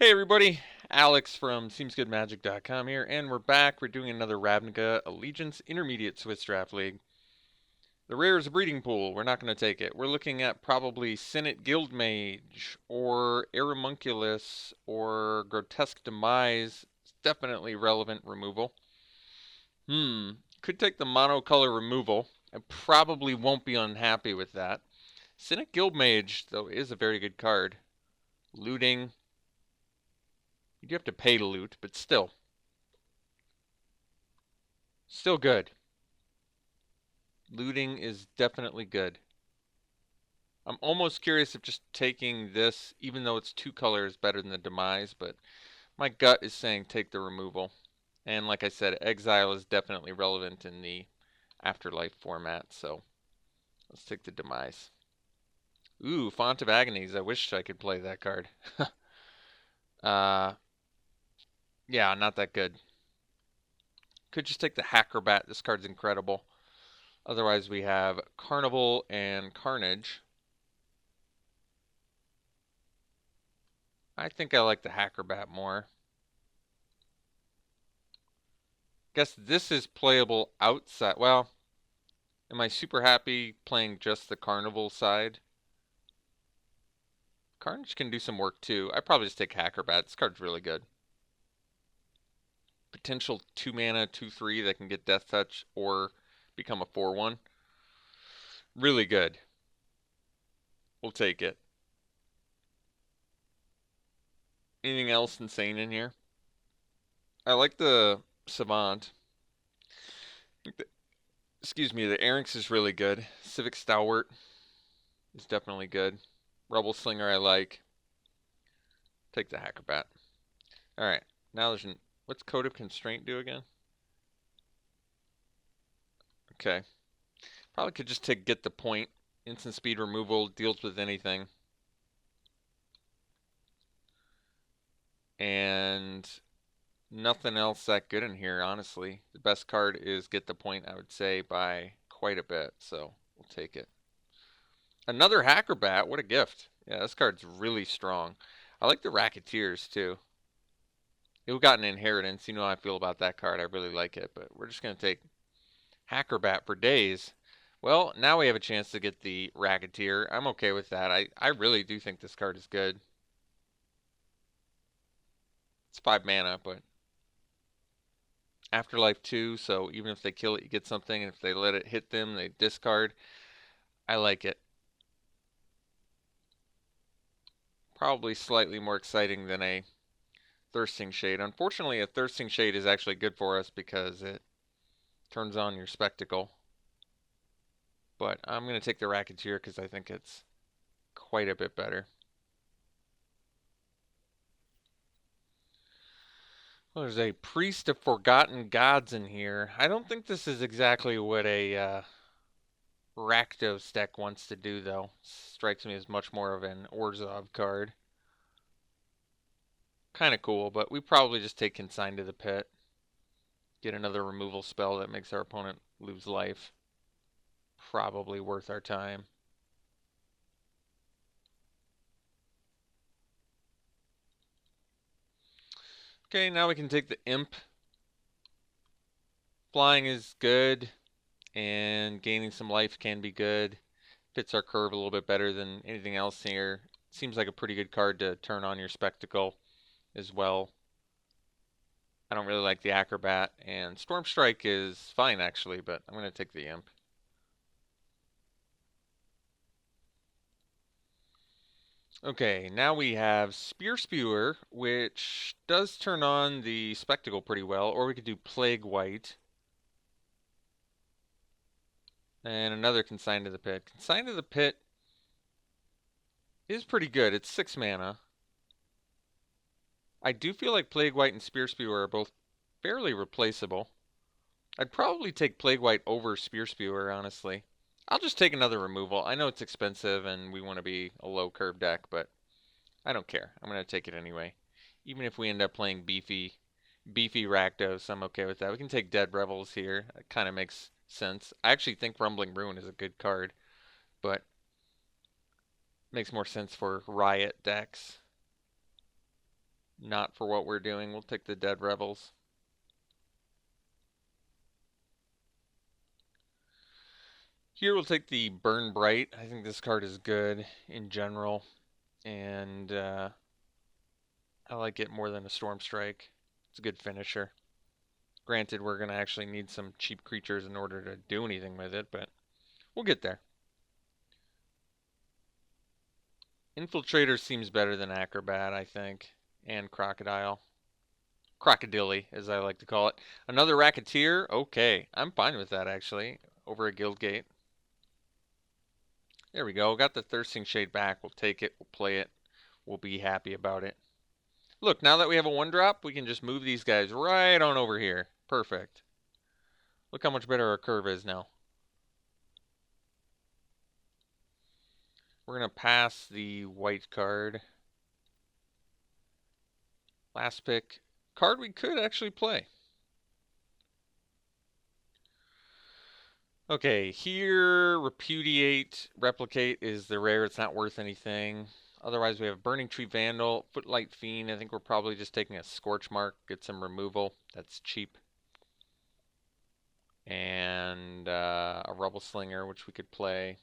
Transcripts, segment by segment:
Hey everybody, Alex from SeemsGoodMagic.com here, and we're back. We're doing another Ravnica Allegiance Intermediate Swiss Draft League. The rare is a breeding pool. We're not going to take it. We're looking at probably Senate Guildmage, or Aeromunculus, or Grotesque Demise. It's definitely relevant removal. Could take the monocolor removal. I probably won't be unhappy with that. Senate Guildmage, though, is a very good card. Looting. You do have to pay to loot, but still. Still good. Looting is definitely good. I'm almost curious if just taking this, even though it's two colors, is better than the Demise, but my gut is saying take the removal. And like I said, Exile is definitely relevant in the Afterlife format, so let's take the Demise. Ooh, Font of Agonies. I wish I could play that card. uh, yeah, not that good. Could just take the Hackerbat. This card's incredible. Otherwise, we have Carnival and Carnage. I think I like the Hackerbat more. Guess this is playable outside. Well, am I super happy playing just the Carnival side? Carnage can do some work too. I probably just take Hackerbat. This card's really good. Potential 2 mana, 2/3 that can get Death Touch or become a 4/1. Really good. We'll take it. Anything else insane in here? I like the Savant. Excuse me, the Erynx is really good. Civic Stalwart is definitely good. Rebel Slinger I like. Take the Hackerbat. Alright, now there's an... What's Code of Constraint do again? Okay. Probably could just take Get the Point. Instant speed removal, deals with anything. And nothing else that good in here, honestly. The best card is Get the Point, I would say, by quite a bit. So we'll take it. Another Hackerbat, what a gift. Yeah, this card's really strong. I like the Racketeers too. Who got an inheritance, you know how I feel about that card. I really like it, but we're just going to take Hackerbat for days. Well, now we have a chance to get the Racketeer. I'm okay with that. I really do think this card is good. It's 5 mana, but Afterlife 2, so even if they kill it, you get something, and if they let it hit them, they discard. I like it. Probably slightly more exciting than a Thirsting Shade. Unfortunately, a Thirsting Shade is actually good for us because it turns on your Spectacle. But I'm going to take the Racketeer because I think it's quite a bit better. Well, there's a Priest of Forgotten Gods in here. I don't think this is exactly what a Rakdos deck wants to do, though. Strikes me as much more of an Orzhov card. Kind of cool, but we probably just take Consign to the Pit. Get another removal spell that makes our opponent lose life. Probably worth our time. Okay, now we can take the Imp. Flying is good, and gaining some life can be good. Fits our curve a little bit better than anything else here. Seems like a pretty good card to turn on your Spectacle as well. I don't really like the Acrobat, and Storm Strike is fine actually, but I'm going to take the Imp. Okay, now we have Spear Spewer, which does turn on the Spectacle pretty well, or we could do Plague White. And another Consign to the Pit. Consign to the Pit is pretty good. It's 6 mana. I do feel like Plague White and Spear Spewer are both fairly replaceable. I'd probably take Plague White over Spear Spewer, honestly. I'll just take another removal. I know it's expensive and we want to be a low curve deck, but I don't care. I'm going to take it anyway. Even if we end up playing beefy Rakdos, I'm okay with that. We can take Dead Revels here. It kind of makes sense. I actually think Rumbling Ruin is a good card, but makes more sense for Riot decks. not for what we're doing. We'll take the Dead Rebels. Here we'll take the Burn Bright. I think this card is good in general, and I like it more than a Storm Strike. It's a good finisher. Granted, we're going to actually need some cheap creatures in order to do anything with it, but we'll get there. Infiltrator seems better than Acrobat, I think, and Crocodile. Crocodile, as I like to call it. Another Racketeer? Okay, I'm fine with that, actually, over a Guildgate. There we go. Got the Thirsting Shade back. We'll take it. We'll play it. We'll be happy about it. Look, now that we have a 1-drop, we can just move these guys right on over here. Perfect. Look how much better our curve is now. We're going to pass the white card. Last pick. Card we could actually play. Okay, here, Repudiate, Replicate is the rare. It's not worth anything. Otherwise, we have Burning Tree Vandal, Footlight Fiend. I think we're probably just taking a Scorch Mark, get some removal. That's cheap. And a Rubble Slinger, which we could play.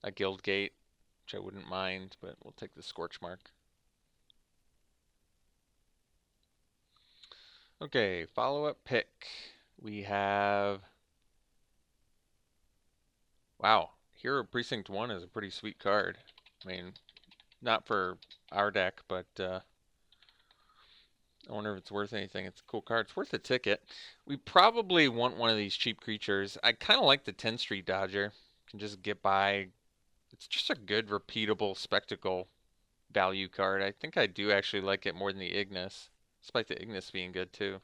A Guildgate, which I wouldn't mind, but we'll take the Scorch Mark. Okay, follow-up pick. We have... Wow, Hero Precinct 1 is a pretty sweet card. I mean, not for our deck, but I wonder if it's worth anything. It's a cool card. It's worth a ticket. We probably want one of these cheap creatures. I kind of like the 10th Street Dodger. Can just get by. It's just a good, repeatable spectacle value card. I think I do actually like it more than the Ignis, despite the Ignis being good too.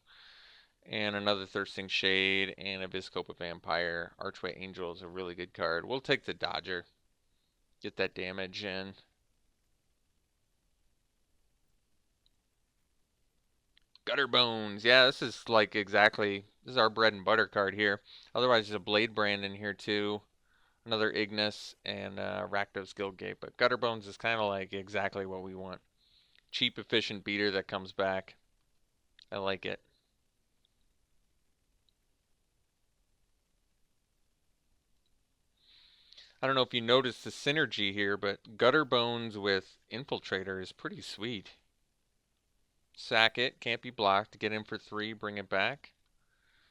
And another Thirsting Shade and a Viscopa Vampire. Archway Angel is a really good card. We'll take the Dodger. Get that damage in. Gutter Bones. Yeah, this is like exactly, this is our bread and butter card here. Otherwise, there's a Blade Brand in here too. Another Ignis and Rakdos Guildgate. But Gutter Bones is kind of like exactly what we want. Cheap, efficient beater that comes back. I like it. I don't know if you noticed the synergy here, but Gutter Bones with Infiltrator is pretty sweet. Sack it, can't be blocked, get in for 3, bring it back.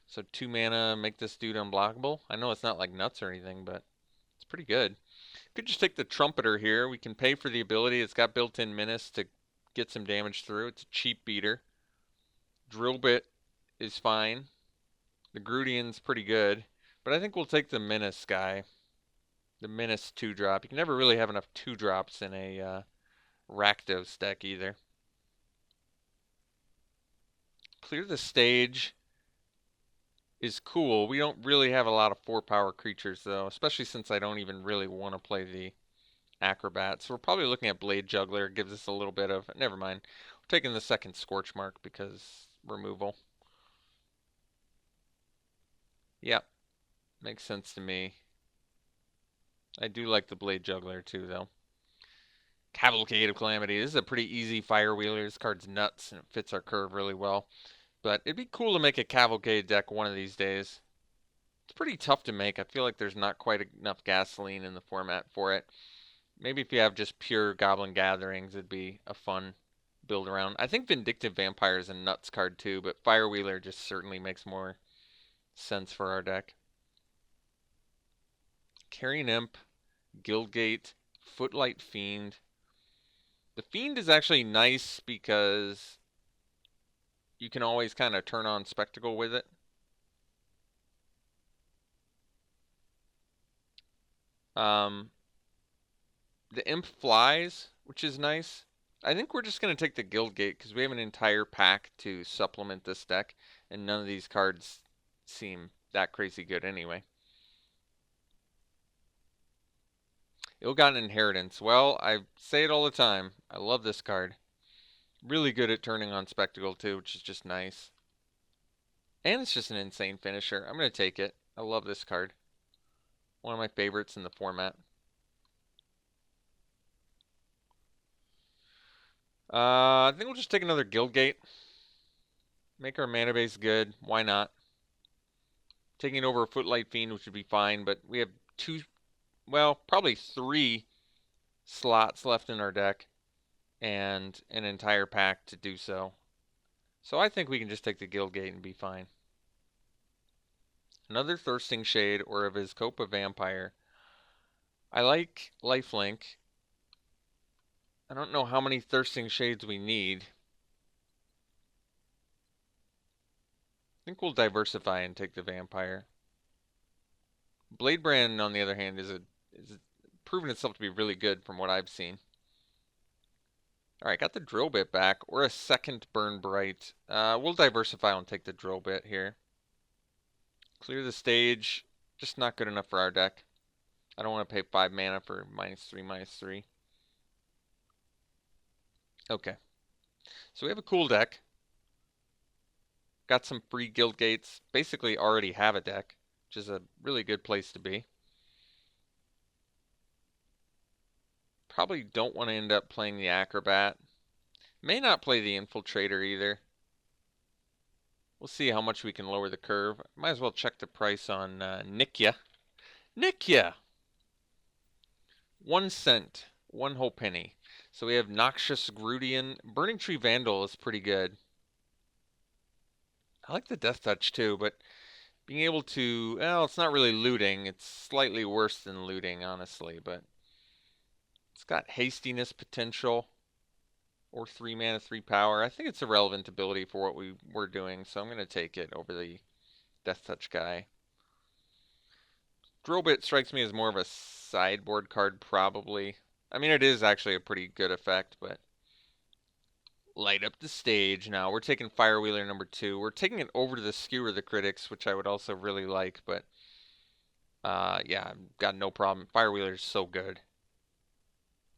So 2 mana, make this dude unblockable. I know it's not like nuts or anything, but it's pretty good. Could just take the Trumpeter here. We can pay for the ability. It's got built-in menace to get some damage through. It's a cheap beater. Drill Bit is fine. The Grudian's pretty good. But I think we'll take the Menace guy. The Menace 2-drop. You can never really have enough 2-drops in a Rakdos deck either. Clear the Stage is cool. We don't really have a lot of 4-power creatures though, especially since I don't even really want to play the Acrobat. So we're probably looking at Blade Juggler. It gives us a little bit of... Never mind. We're taking the second Scorch Mark because removal. Yep. Makes sense to me. I do like the Blade Juggler too, though. Cavalcade of Calamity. This is a pretty easy Fire Wheeler. This card's nuts and it fits our curve really well. But it'd be cool to make a Cavalcade deck one of these days. It's pretty tough to make. I feel like there's not quite enough gasoline in the format for it. Maybe if you have just pure Goblin Gatherings, it'd be a fun build around. I think Vindictive Vampire is a nuts card too, but Fire Wheeler just certainly makes more sense for our deck. Carrion Imp, Guildgate, Footlight Fiend. The Fiend is actually nice because you can always kind of turn on Spectacle with it. The Imp flies, which is nice. I think we're just going to take the Guildgate because we have an entire pack to supplement this deck, and none of these cards seem that crazy good anyway. Ill-Gotten Inheritance. Well, I say it all the time. I love this card. Really good at turning on Spectacle too, which is just nice. And it's just an insane finisher. I'm going to take it. I love this card. One of my favorites in the format. I think we'll just take another Guildgate. Make our mana base good. Why not? Taking over a Footlight Fiend, which would be fine, but we have two, well, probably three slots left in our deck and an entire pack to do so. So I think we can just take the Guildgate and be fine. Another Thirsting Shade or a Vizkopa Vampire. I like Lifelink. I don't know how many Thirsting Shades we need. I think we'll diversify and take the Vampire. Bladebrand, on the other hand, is proven itself to be really good from what I've seen. Alright, got the drill bit back, or a second Burn Bright. We'll diversify and take the drill bit here. Clear the stage, just not good enough for our deck. I don't want to pay 5 mana for -3/-3. Okay, so we have a cool deck. Got some free guild gates, basically already have a deck, which is a really good place to be. Probably don't want to end up playing the Acrobat. May not play the Infiltrator either. We'll see how much we can lower the curve. Might as well check the price on Nikya. Nikya! 1 cent. 1 whole penny. So we have Noxious Grudian. Burning Tree Vandal is pretty good. I like the Death Touch too, but being able to, well, it's not really looting. It's slightly worse than looting, honestly, but it's got hastiness potential or 3 mana, 3 power. I think it's a relevant ability for what we were doing, so I'm going to take it over the Death Touch guy. Drillbit strikes me as more of a sideboard card, probably. I mean, it is actually a pretty good effect, but light up the stage now. We're taking Firewheeler number 2. We're taking it over to the Skewer the Critics, which I would also really like, but yeah, I've got no problem. Firewheeler is so good.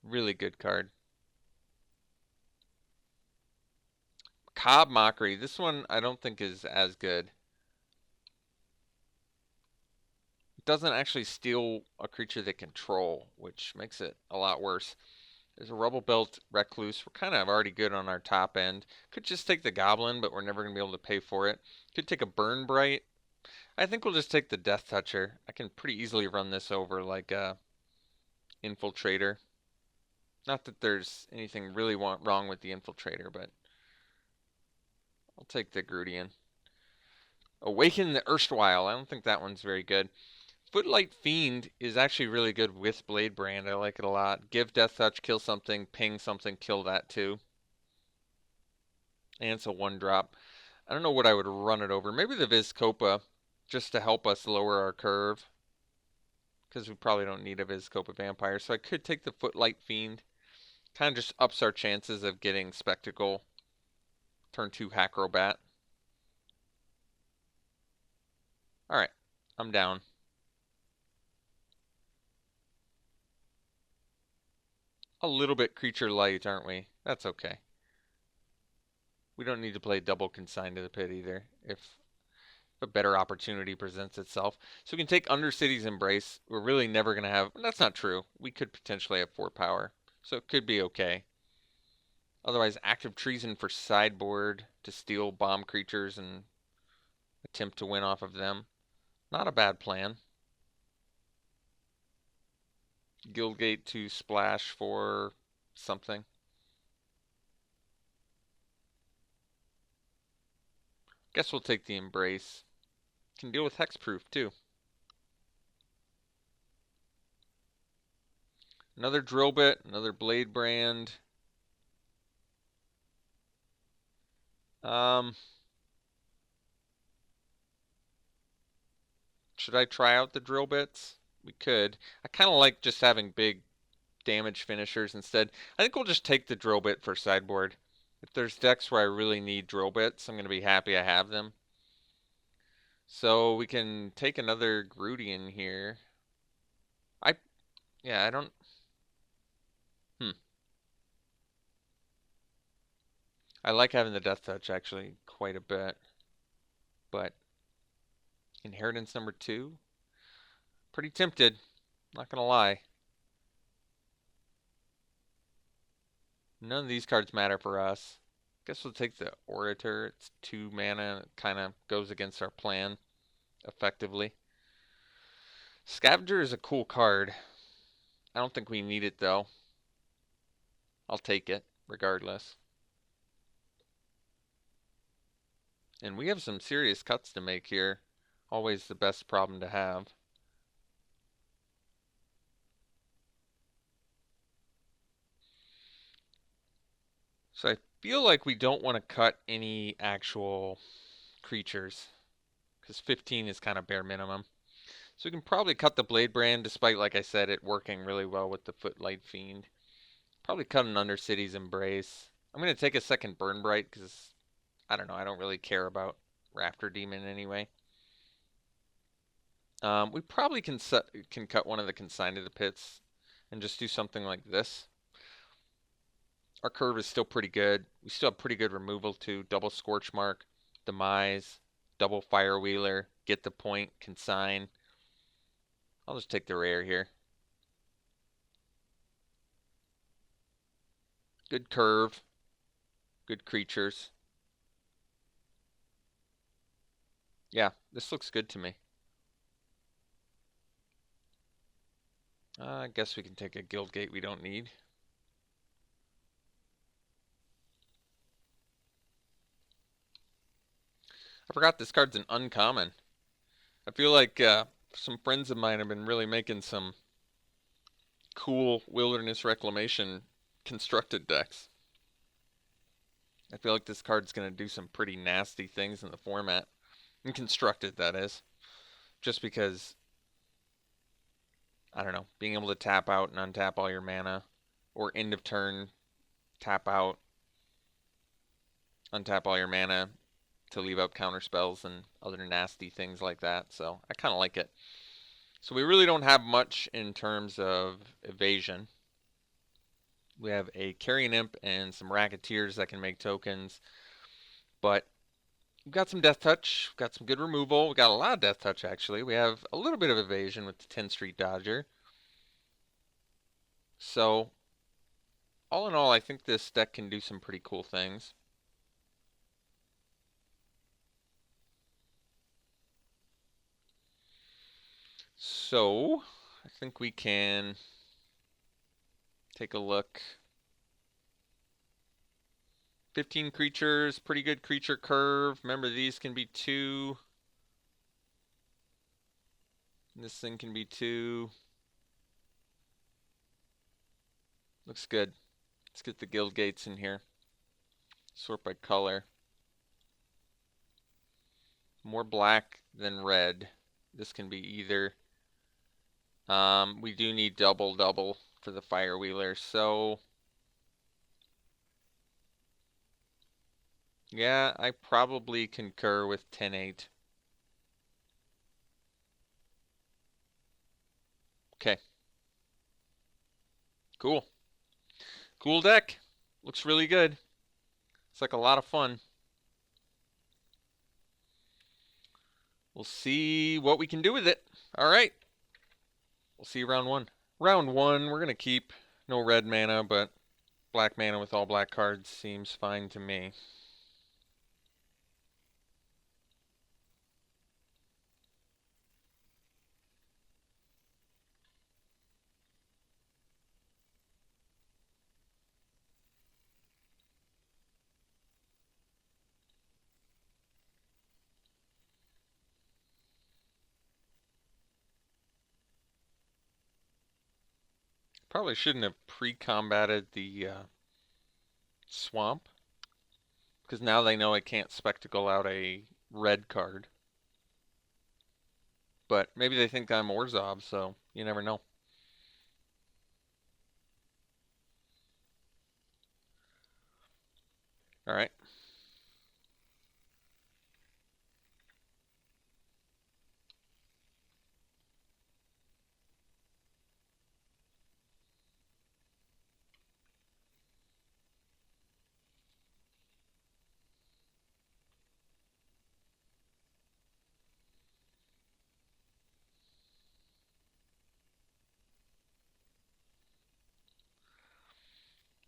Really good card. Cobb Mockery. This one I don't think is as good. It doesn't actually steal a creature they control, which makes it a lot worse. There's a Rubble Belt Recluse. We're kind of already good on our top end. Could just take the Goblin, but we're never going to be able to pay for it. Could take a Burn Bright. I think we'll just take the Death Toucher. I can pretty easily run this over like a Infiltrator. Not that there's anything really wrong with the Infiltrator, but I'll take the Grudian. Awaken the Erstwhile. I don't think that one's very good. Footlight Fiend is actually really good with Bladebrand. I like it a lot. Give Death Touch, kill something, ping something, kill that too. And it's a 1-drop. I don't know what I would run it over. Maybe the Vizkopa, just to help us lower our curve. Because we probably don't need a Vizkopa Vampire. So I could take the Footlight Fiend. Kind of just ups our chances of getting Spectacle. Turn 2 Hackrobat. Alright, I'm down. A little bit creature light, aren't we? That's okay. We don't need to play double Consign to the Pit either, if a better opportunity presents itself. So we can take Undercity's Embrace. We're really never going to have... That's not true. We could potentially have 4 power, so it could be okay. Otherwise, Active Treason for sideboard to steal bomb creatures and attempt to win off of them. Not a bad plan. Guildgate to splash for something. Guess we'll take the Embrace. Can deal with Hexproof too. Another Drill Bit, another Bladebrand. Should I try out the Drill Bits? We could. I kind of like just having big damage finishers instead. I think we'll just take the Drill Bit for sideboard. If there's decks where I really need Drill Bits, I'm going to be happy I have them. So we can take another Grudian here. Yeah, I don't... I like having the Death Touch actually quite a bit. But Inheritance number 2? Pretty tempted, not gonna lie. None of these cards matter for us. Guess we'll take the Orator. It's 2 mana. It kind of goes against our plan effectively. Scavenger is a cool card. I don't think we need it though. I'll take it regardless. And we have some serious cuts to make here. Always the best problem to have. So I feel like we don't want to cut any actual creatures, because 15 is kind of bare minimum. So we can probably cut the Blade Brand, despite, like I said, it working really well with the Footlight Fiend. Probably cut an Undercity's Embrace. I'm going to take a second Burn Bright, because, I don't know, I don't really care about Raptor Demon anyway. We probably can cut one of the Consign to the Pits and just do something like this. Our curve is still pretty good. We still have pretty good removal too. Double Scorch Mark, Demise, double Firewheeler, get the point, Consign. I'll just take the rare here. Good curve. Good creatures. Yeah, this looks good to me. I guess we can take a Guildgate we don't need. I forgot this card's an uncommon. I feel like some friends of mine have been really making some cool Wilderness Reclamation constructed decks. I feel like this card's going to do some pretty nasty things in the format. And constructed, that is. Just because, I don't know, being able to tap out and untap all your mana, or end of turn, tap out, untap all your mana to leave out counter spells and other nasty things like that. So I kind of like it. So we really don't have much in terms of evasion. We have a Carrion Imp and some Racketeers that can make tokens, but we've got some Death Touch, we've got some good removal, we've got a lot of Death Touch actually. We have a little bit of evasion with the 10th Street Dodger. So all in all, I think this deck can do some pretty cool things. So I think we can take a look. 15 creatures, pretty good creature curve. Remember, these can be 2. This thing can be 2. Looks good. Let's get the guild gates in here. Sort by color. More black than red. This can be either. We do need double for the Firewheeler, so yeah, I probably concur with 10-8. Okay. Cool. Cool deck. Looks really good. It's like a lot of fun. We'll see what we can do with it. All right. We'll see you round 1. Round 1, we're going to keep no red mana, but black mana with all black cards seems fine to me. Probably shouldn't have pre-combated the swamp, because now they know I can't spectacle out a red card. But maybe they think I'm Orzhov, so you never know. All right.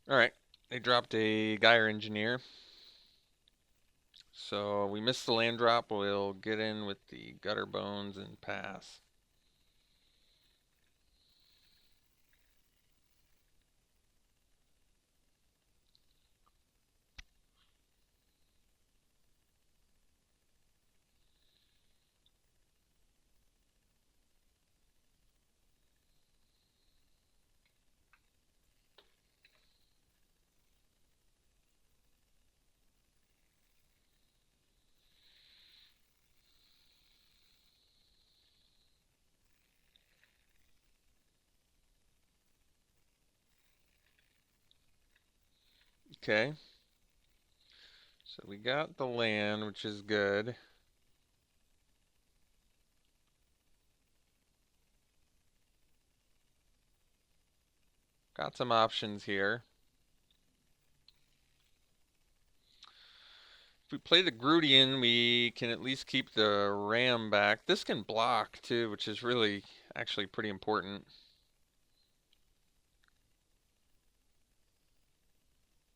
All right. They dropped a Gyre Engineer. So we missed the land drop. We'll get in with the Gutter Bones and pass. Okay. So we got the land, which is good. Got some options here. If we play the Grudian, we can at least keep the Ram back. This can block too, which is really actually pretty important.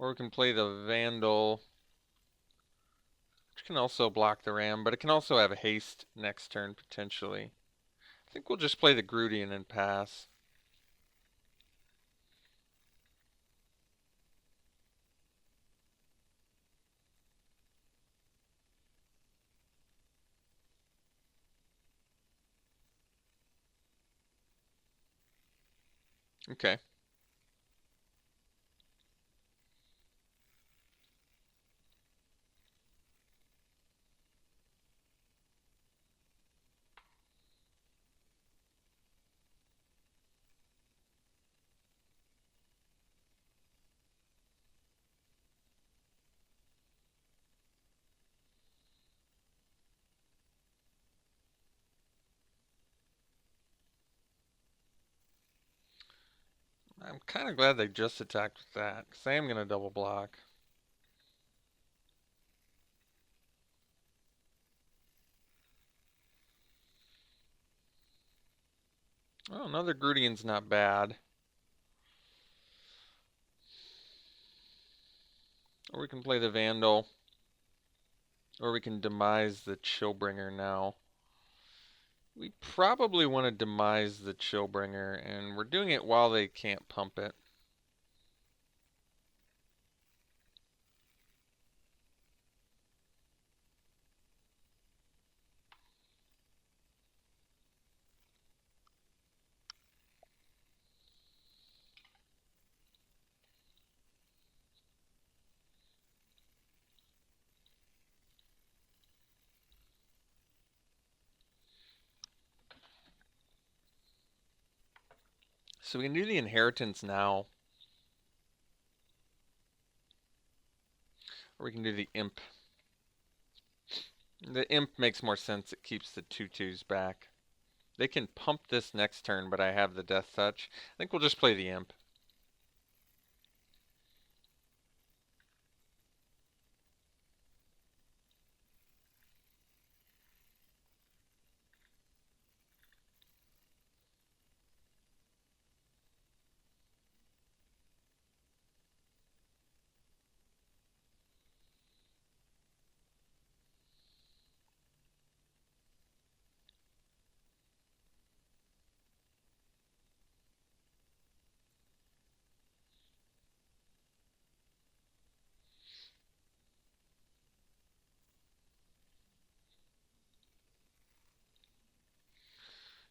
Or we can play the Vandal, which can also block the Ram, but it can also have a haste next turn potentially. I think we'll just play the Grudian and pass. Okay. I'm kind of glad they just attacked with that, because I am going to double block. Oh, another Grudian's not bad. Or we can play the Vandal. Or we can demise the Chillbringer now. We probably want to demise the Chillbringer, and we're doing it while they can't pump it. So we can do the Inheritance now. Or we can do the Imp. The Imp makes more sense. It keeps the 2/2s back. They can pump this next turn, but I have the Death Touch. I think we'll just play the Imp.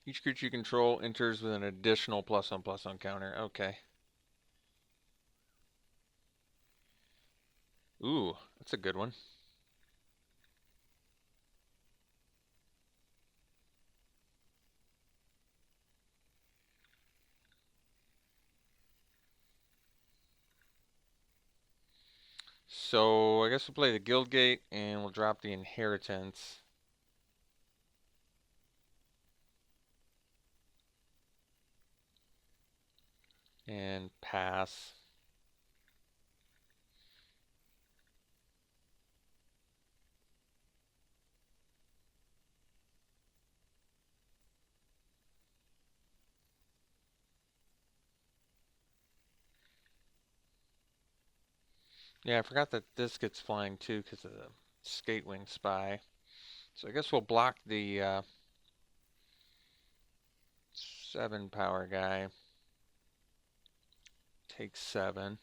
Each creature you control enters with an additional +1/+1 counter. Okay. Ooh, that's a good one. So I guess we'll play the Guildgate and we'll drop the Inheritance. And pass. Yeah, I forgot that this gets flying too because of the Skatewing Spy. So I guess we'll block the 7 power guy. Take 7.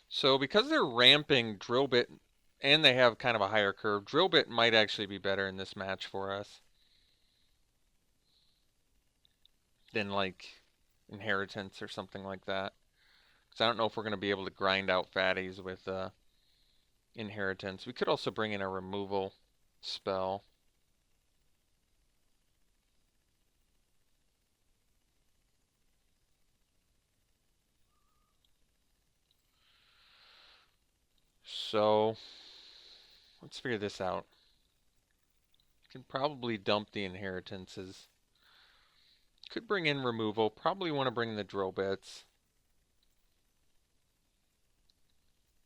So because they're ramping Drillbit and they have kind of a higher curve, Drillbit might actually be better in this match for us than like Inheritance or something like that. Because I don't know if we're going to be able to grind out fatties with Inheritance. We could also bring in a removal spell. So let's figure this out. Can probably dump the Inheritances. Could bring in removal. Probably want to bring the drill bits.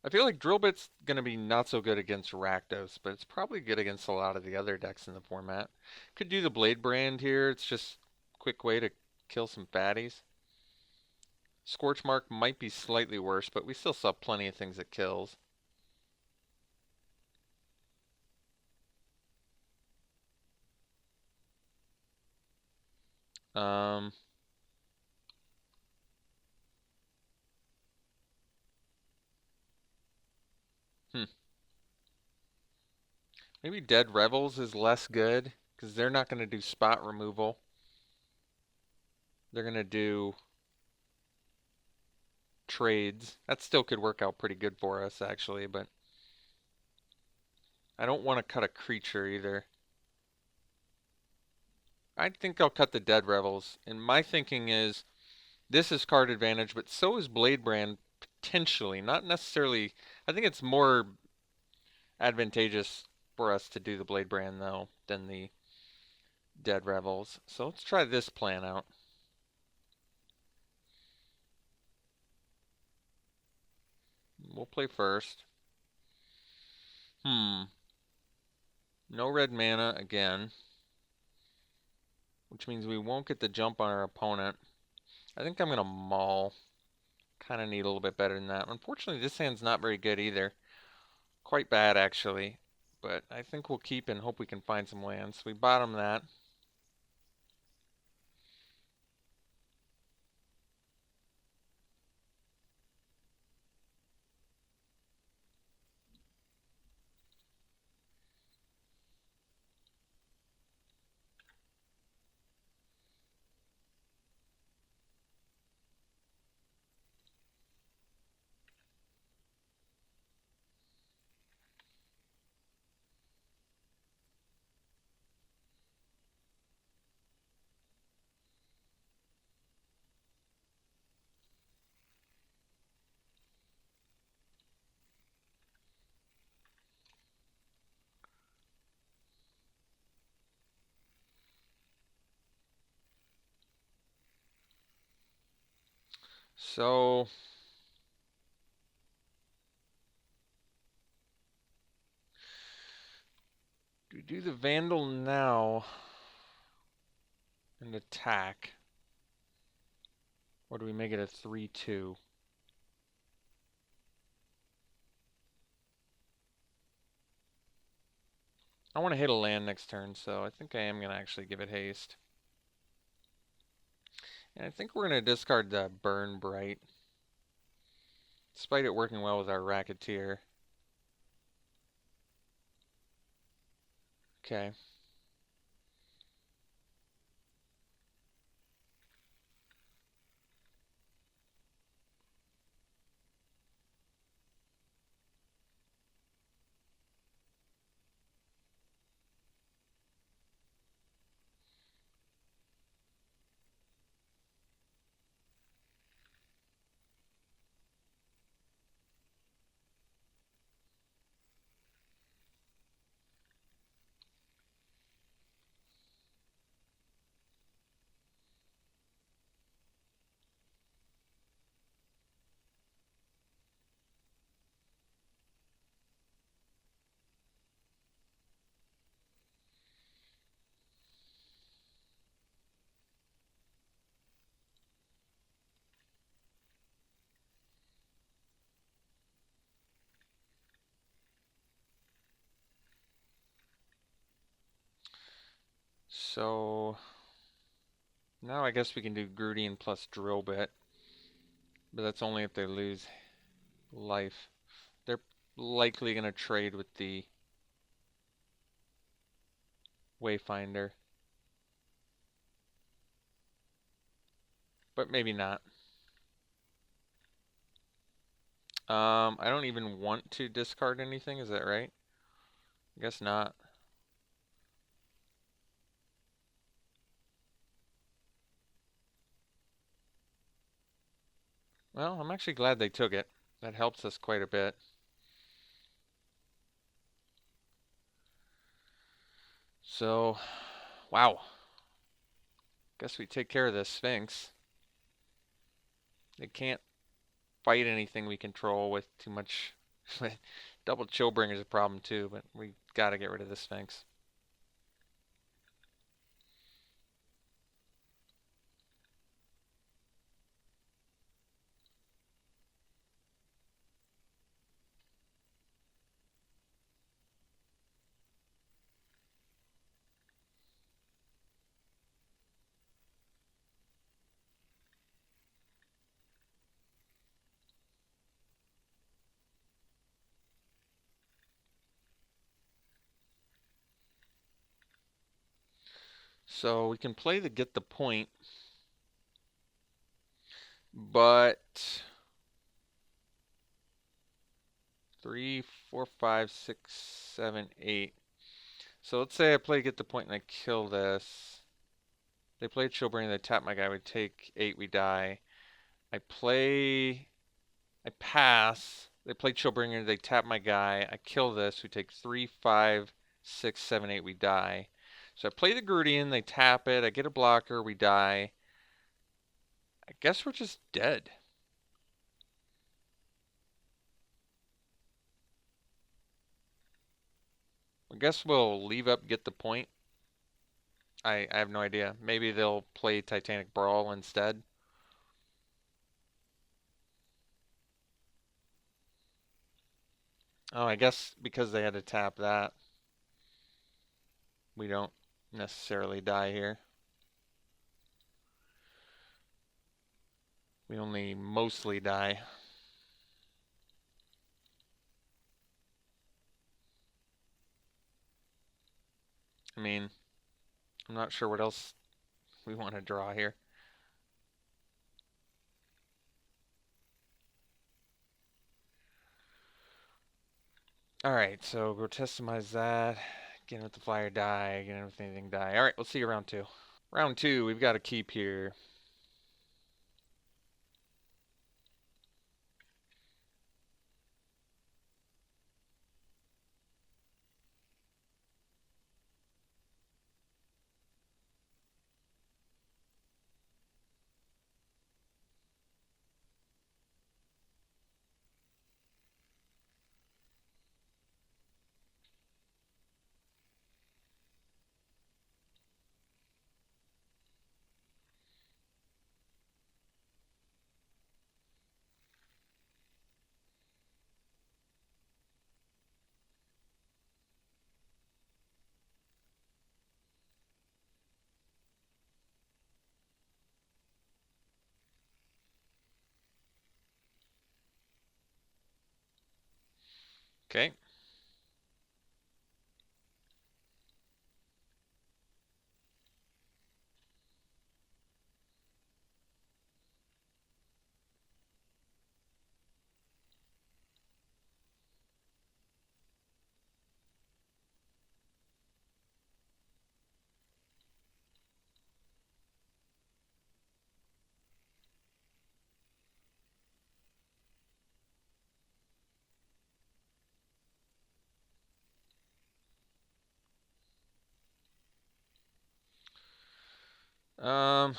I feel like drill bits gonna be not so good against Rakdos, but it's probably good against a lot of the other decks in the format. Could do the Blade Brand here. It's just a quick way to kill some fatties. Scorch Mark might be slightly worse, but we still saw plenty of things it kills. Um, hmm. Maybe Dead Revels is less good because they're not going to do spot removal. They're going to do trades. That still could work out pretty good for us, actually, but I don't want to cut a creature either. I think I'll cut the Dead Revels. And my thinking is this is card advantage, but so is Blade Brand potentially. Not necessarily. I think it's more advantageous for us to do the Blade Brand, though, than the Dead Revels. So let's try this plan out. We'll play first. No red mana again, which means we won't get the jump on our opponent. I think I'm going to maul. Kind of need a little bit better than that. Unfortunately, this hand's not very good either. Quite bad, actually. But I think we'll keep and hope we can find some lands. We bottom that. So do we do the Vandal now and attack? Or do we make it a 3-2? I want to hit a land next turn, so I think I am going to actually give it haste. And I think we're going to discard the Burn Bright. Despite it working well with our Racketeer. Okay. So now I guess we can do Grudian plus Drill Bit, but that's only if they lose life. They're likely going to trade with the Wayfinder, but maybe not. I don't even want to discard anything, is that right? I guess not. Well, I'm actually glad they took it. That helps us quite a bit. So, wow. Guess we take care of this Sphinx. They can't fight anything we control with too much. Double Chillbringer's a problem too, but we gotta get rid of the Sphinx. So we can play the get the point, but 3, 4, 5, 6, 7, 8. So let's say I play get the point and I kill this. They play Chillbringer, they tap my guy, we take 8, we die. I pass. They play Chillbringer, they tap my guy. I kill this, we take 3, 5, 6, 7, 8, we die. So I play the Grudian, they tap it, I get a blocker, we die. I guess we're just dead. I guess we'll leave up, get the point. I have no idea. Maybe they'll play Titanic Brawl instead. Oh, I guess because they had to tap that, we don't necessarily die here. We only mostly die. I mean, I'm not sure what else we want to draw here. Alright, so Grotesimize that. Get in with the flyer, die. Get in with anything, die. Alright, we'll see you round 2. Round 2, we've got to keep here. Okay. Um,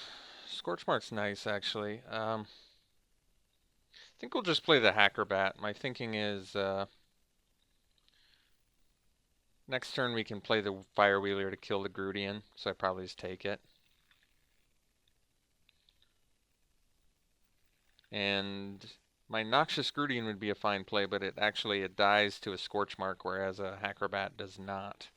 Scorchmark's nice, actually. I think we'll just play the Hackerbat. My thinking is next turn we can play the Firewheeler to kill the Grudian, so I probably just take it. And my Noxious Grudian would be a fine play, but it dies to a Scorchmark, whereas a Hackerbat does not.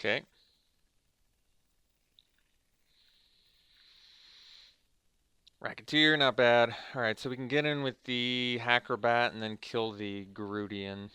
Okay. Racketeer, not bad. Alright, so we can get in with the Acrobat and then kill the Garudian.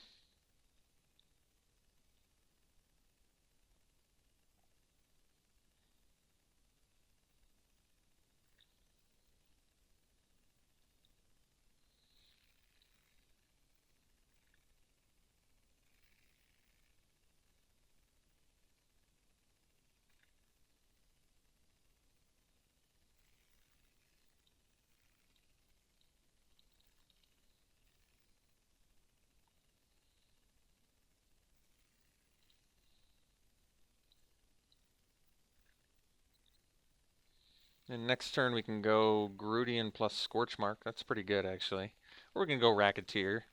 And next turn we can go Garudian plus Scorchmark. That's pretty good, actually. Or we can go Racketeer.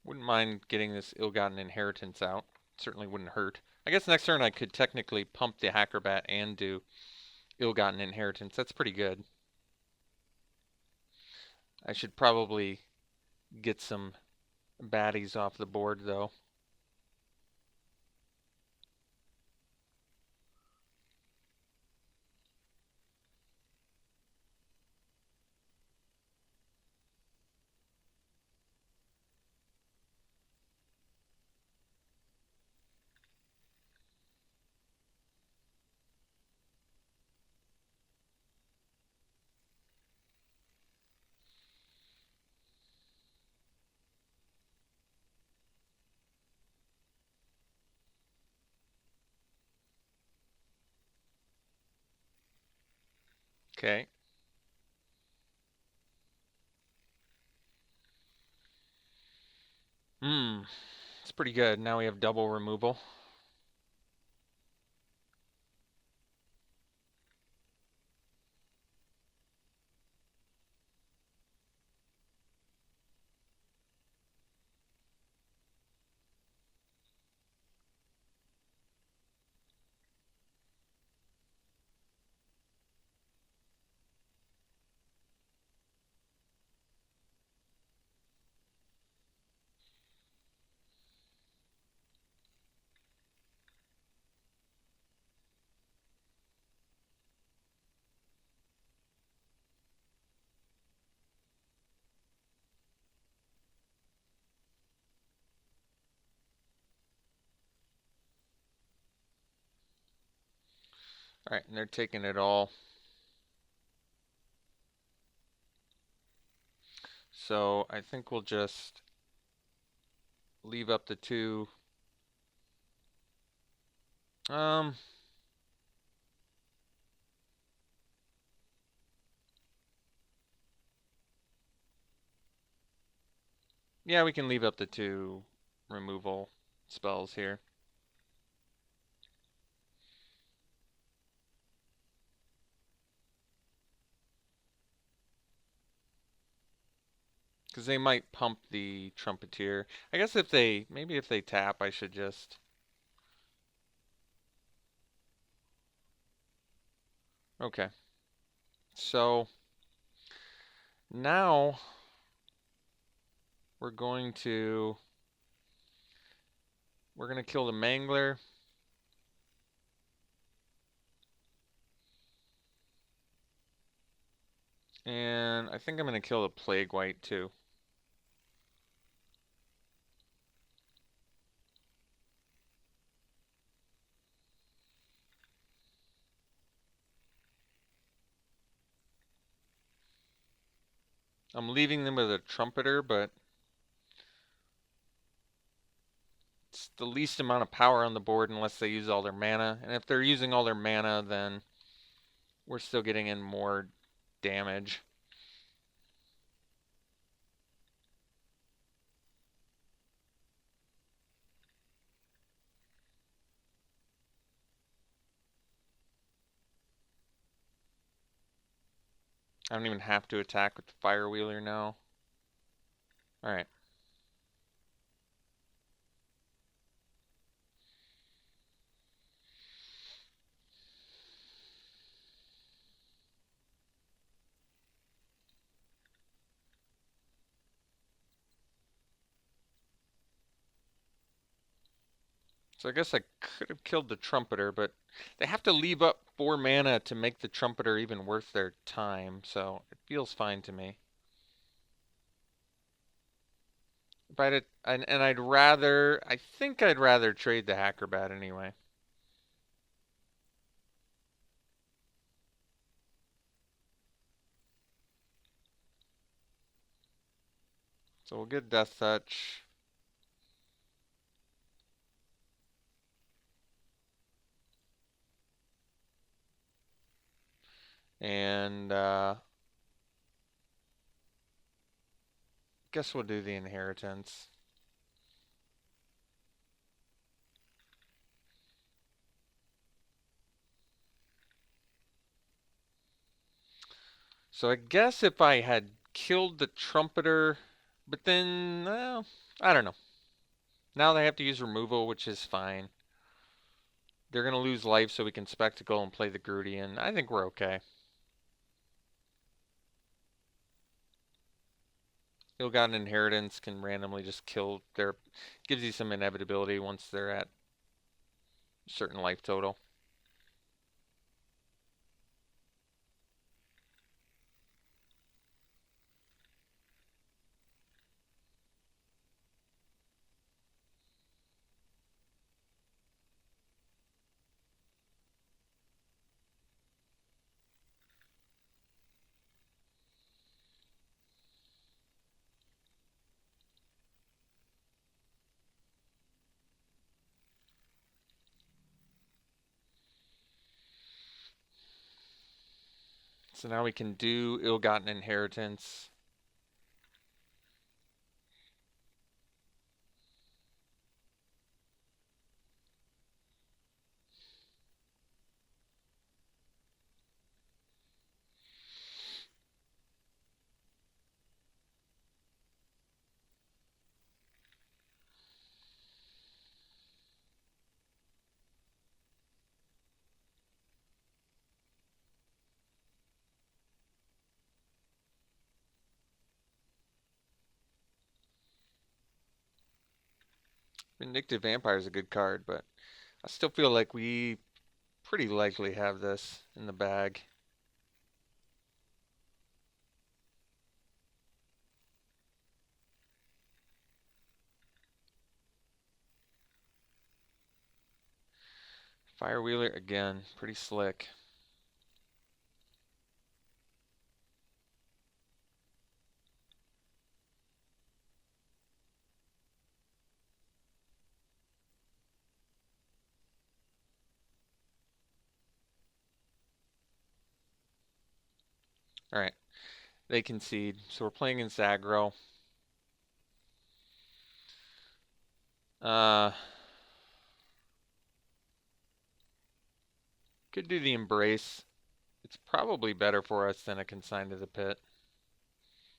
Wouldn't mind getting this ill-gotten inheritance out. Certainly wouldn't hurt. I guess next turn I could technically pump the Acrobat and do ill-gotten inheritance. That's pretty good. I should probably get some baddies off the board, though. Okay. It's pretty good. Now we have double removal. Alright, and they're taking it all. So I think we'll just leave up the two. Yeah, we can leave up the two removal spells here. Because they might pump the Trumpeteer. I guess maybe if they tap, I should just... Okay. So, now we're going to kill the Mangler. And I think I'm going to kill the Plague White too. I'm leaving them with a Trumpeter, but it's the least amount of power on the board unless they use all their mana. And if they're using all their mana, then we're still getting in more damage. I don't even have to attack with the Firewheeler now. Alright. So I guess I could have killed the Trumpeter, but they have to leave up 4 mana to make the Trumpeter even worth their time, so it feels fine to me. But and I'd rather, I think I'd rather trade the Hackerbat anyway. So we'll get Death Touch. And guess we'll do the Inheritance. So I guess if I had killed the Trumpeter, but then, well, I don't know. Now they have to use removal, which is fine. They're going to lose life so we can Spectacle and play the Grudian. I think we're okay. Ill-Gotten Inheritance can randomly just kill their... Gives you some inevitability once they're at a certain life total. So now we can do Ill-Gotten Inheritance. Vindictive Vampire is a good card, but I still feel like we pretty likely have this in the bag. Firewheeler again, pretty slick. All right, they concede, so we're playing in aggro. Uh, could do the Embrace. It's probably better for us than a Consign to the Pit,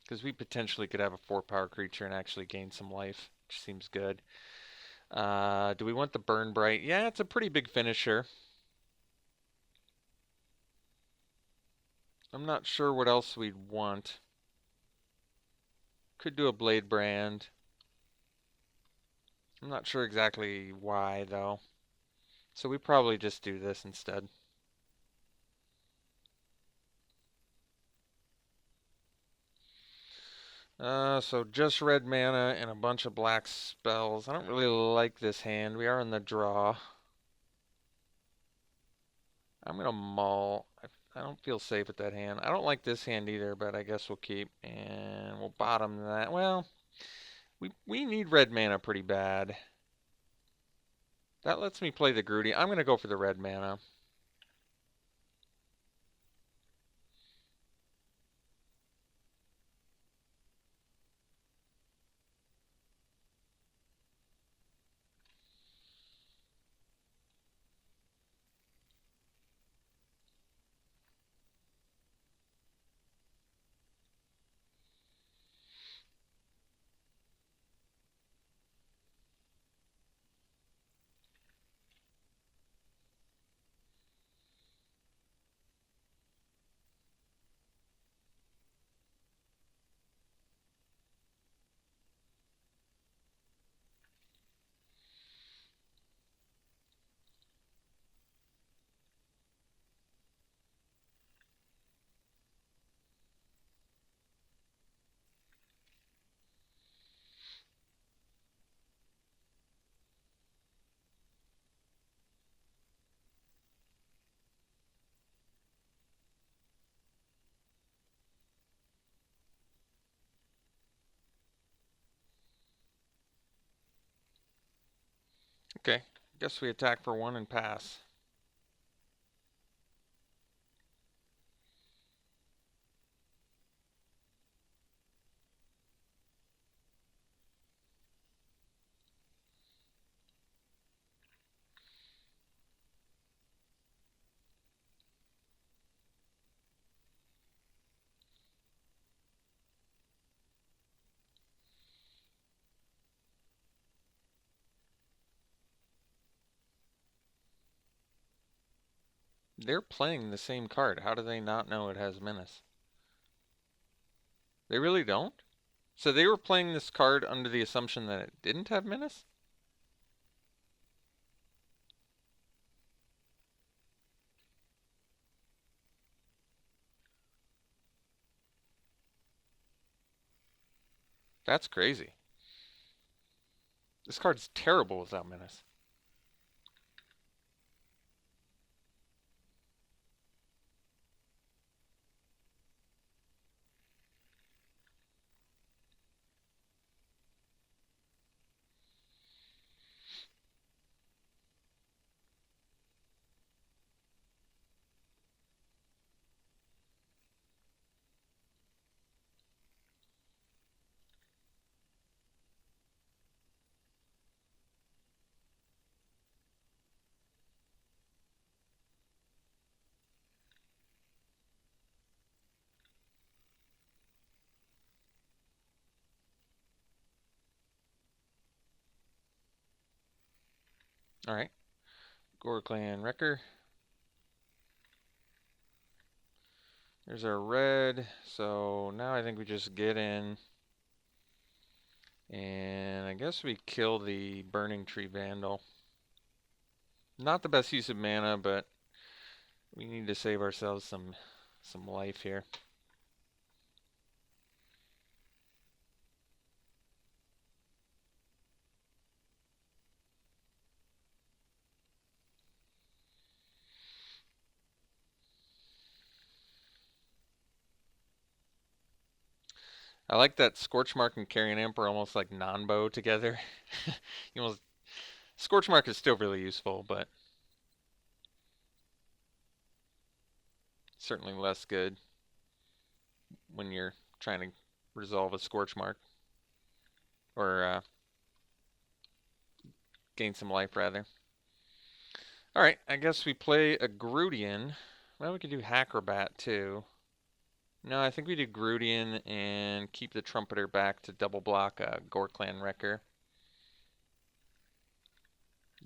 because we potentially could have a 4-power creature and actually gain some life, which seems good. Do we want the Burn Bright? Yeah, it's a pretty big finisher. I'm not sure what else we'd want. Could do a Blade Brand. I'm not sure exactly why, though. So we probably just do this instead. So just red mana and a bunch of black spells. I don't really like this hand. We are in the draw. I'm going to mull. I don't feel safe with that hand. I don't like this hand either, but I guess we'll keep. And we'll bottom that. Well, we need red mana pretty bad. That lets me play the Grudy. I'm going to go for the red mana. Okay, guess we attack for 1 and pass. They're playing the same card. How do they not know it has menace? They really don't? So they were playing this card under the assumption that it didn't have menace? That's crazy. This card's terrible without menace. Alright. Gorklan Wrecker. There's our red. So now I think we just get in. And I guess we kill the Burning Tree Vandal. Not the best use of mana, but we need to save ourselves some life here. I like that Scorchmark and Carrion Amp are almost like non-bow together. you almost Scorchmark is still really useful, but certainly less good when you're trying to resolve a Scorchmark or gain some life rather. All right, I guess we play a Grudian. Well, we could do Hackerbat too. No, I think we do Grudian and keep the Trumpeter back to double block Gorklan Wrecker.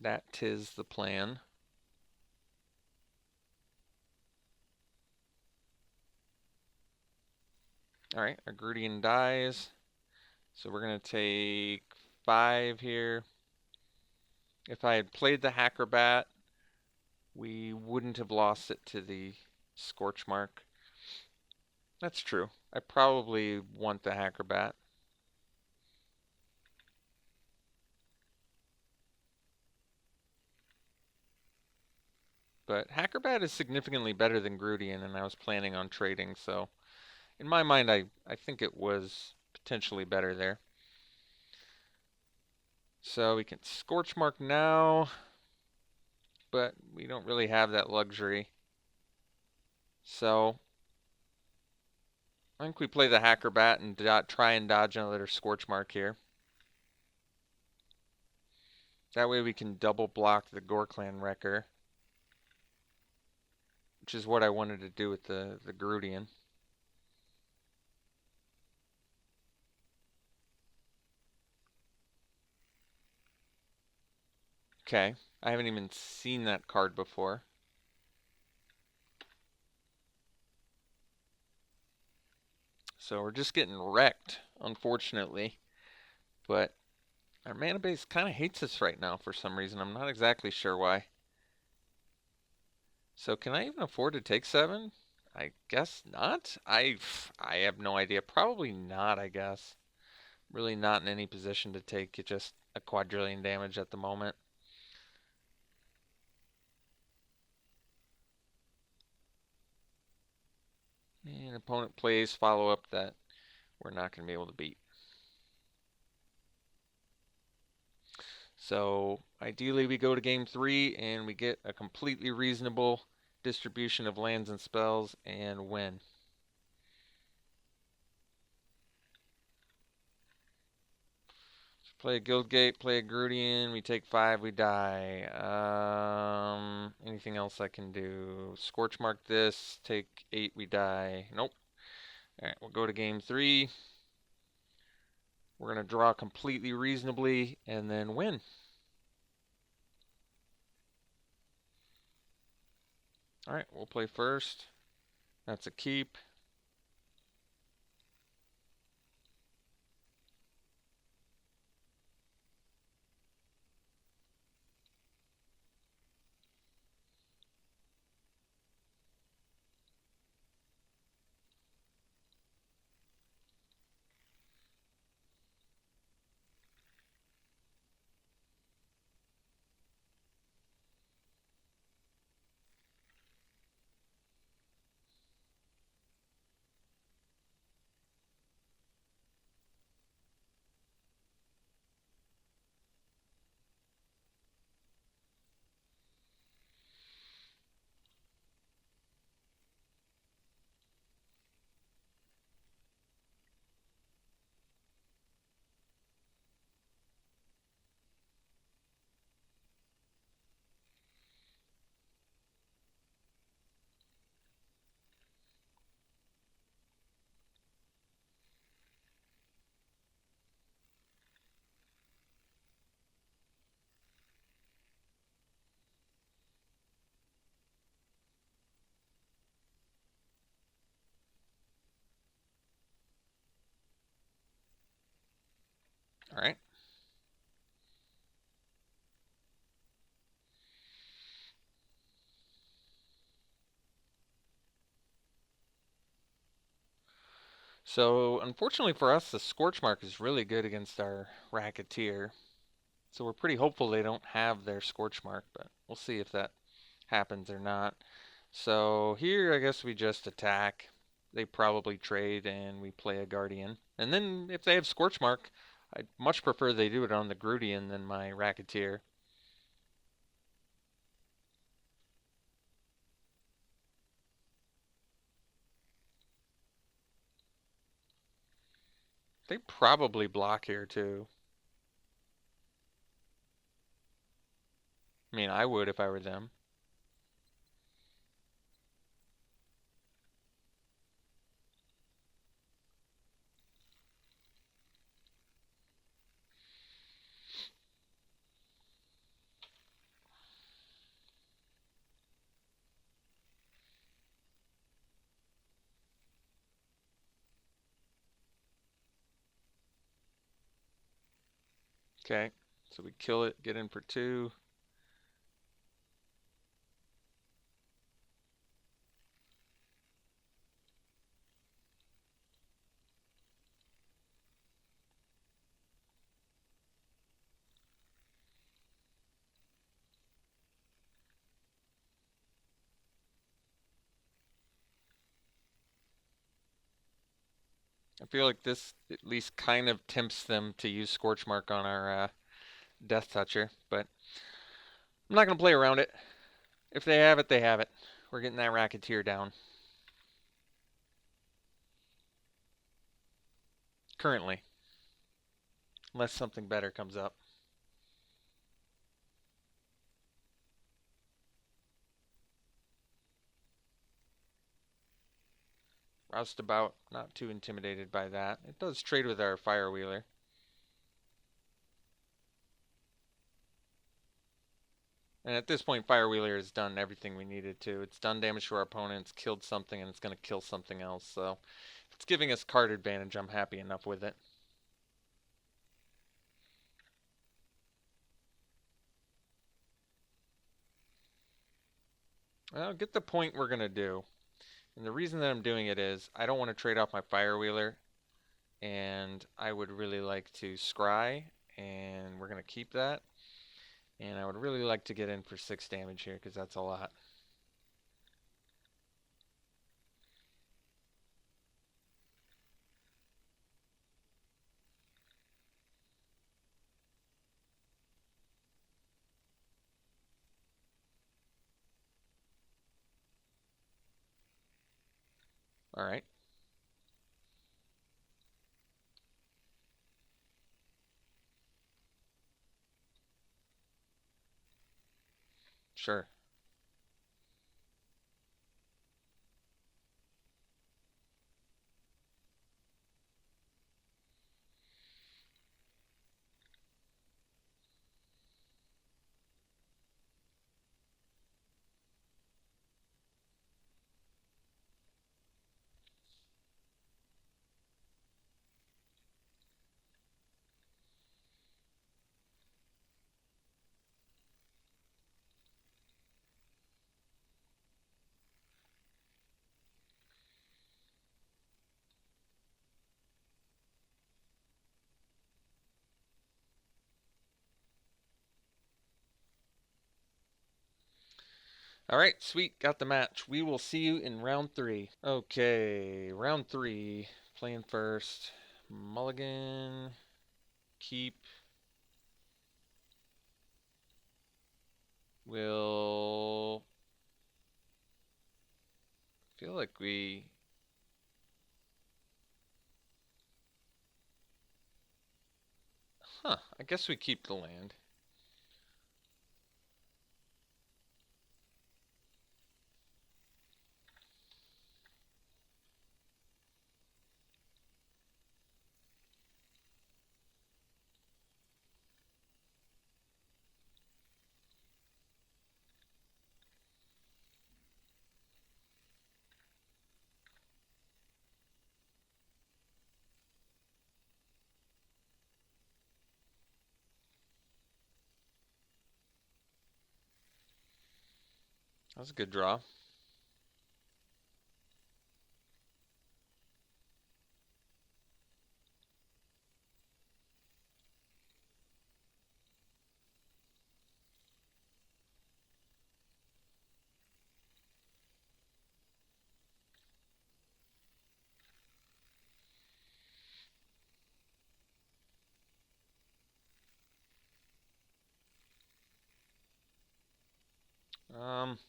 That tis the plan. Alright, our Grudian dies. So we're going to take 5 here. If I had played the Hackerbat, we wouldn't have lost it to the Scorchmark. That's true. I probably want the Hackerbat. But Hackerbat is significantly better than Grudian, and I was planning on trading, so in my mind, I think it was potentially better there. So we can Scorchmark now, but we don't really have that luxury. So I think we play the Hackerbat and try and dodge another Scorchmark here. That way we can double block the Gorklan Wrecker, which is what I wanted to do with the Grudian. Okay, I haven't even seen that card before. So we're just getting wrecked, unfortunately. But our mana base kind of hates us right now for some reason. I'm not exactly sure why. So can I even afford to take 7? I guess not. I have no idea. Probably not, I guess. Really not in any position to take just a quadrillion damage at the moment. And opponent plays follow-up that we're not going to be able to beat. So ideally we go to game 3 and we get a completely reasonable distribution of lands and spells and win. Play a Guildgate, play a Grudian, we take 5, we die. Anything else I can do? Scorchmark this, take 8, we die. Nope. Alright, we'll go to game 3. We're going to draw completely reasonably and then win. Alright, we'll play first. That's a keep. Alright. So, unfortunately for us, the Scorchmark is really good against our Racketeer. So we're pretty hopeful they don't have their Scorchmark, but we'll see if that happens or not. So here, I guess we just attack. They probably trade and we play a Guardian. And then if they have Scorchmark, I'd much prefer they do it on the Grudian than my Racketeer. They probably block here too. I mean, I would if I were them. Okay, so we kill it, get in for 2. I feel like this at least kind of tempts them to use Scorchmark on our Death Toucher, but I'm not going to play around it. If they have it, they have it. We're getting that Racketeer down. Currently. Unless something better comes up. Roustabout, not too intimidated by that. It does trade with our Firewheeler. And at this point, Firewheeler has done everything we needed to. It's done damage to our opponents, killed something, and it's going to kill something else. So if it's giving us card advantage, I'm happy enough with it. Well, get the point we're going to do. And the reason that I'm doing it is I don't want to trade off my Firewheeler. And I would really like to scry. And we're going to keep that. And I would really like to get in for 6 damage here because that's a lot. All right. Sure. All right, sweet. Got the match. We will see you in round 3. Okay, round 3. Playing first. Mulligan. Keep. Will feel like we. Huh. I guess we keep the land. That was a good draw. Um.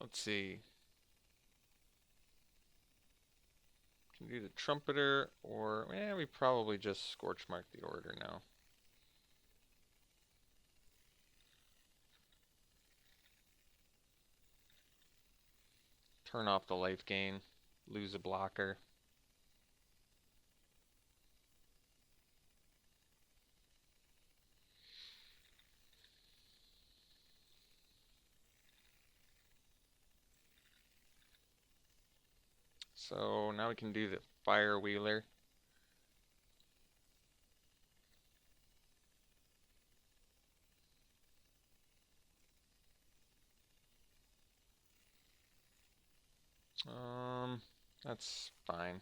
Let's see. Can do the trumpeter, or we probably just scorch mark the order now. Turn off the life gain, lose a blocker. So now we can do the fire wheeler. That's fine.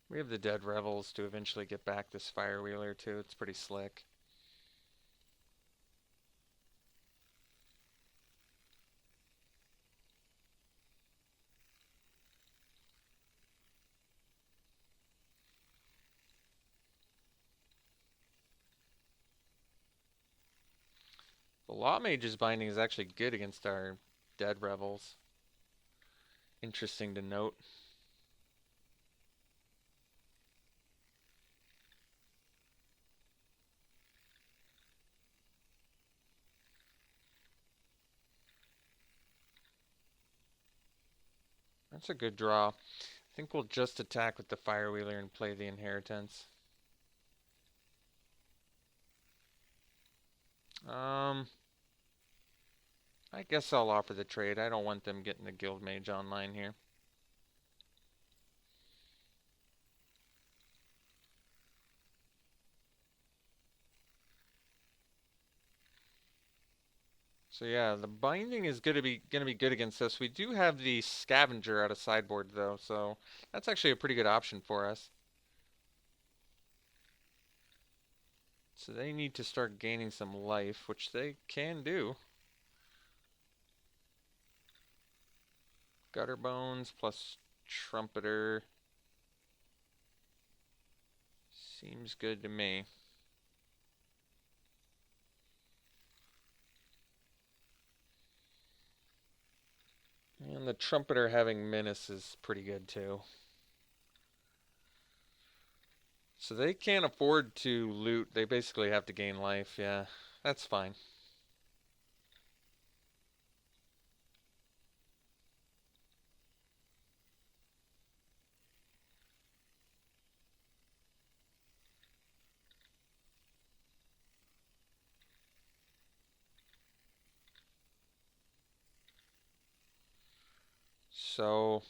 We have the Dead Revels to eventually get back this fire wheeler too. It's pretty slick. The Law Mage's binding is actually good against our Dead Revels. Interesting to note. That's a good draw. I think we'll just attack with the Firewheeler and play the Inheritance. I guess I'll offer the trade. I don't want them getting the Guild Mage online here. So yeah, the binding is gonna be good against us. We do have the Scavenger out of sideboard though, so that's actually a pretty good option for us. So they need to start gaining some life, which they can do. Gutter Bones plus Trumpeter seems good to me. And the Trumpeter having Menace is pretty good too. So they can't afford to loot. They basically have to gain life. Yeah, that's fine. So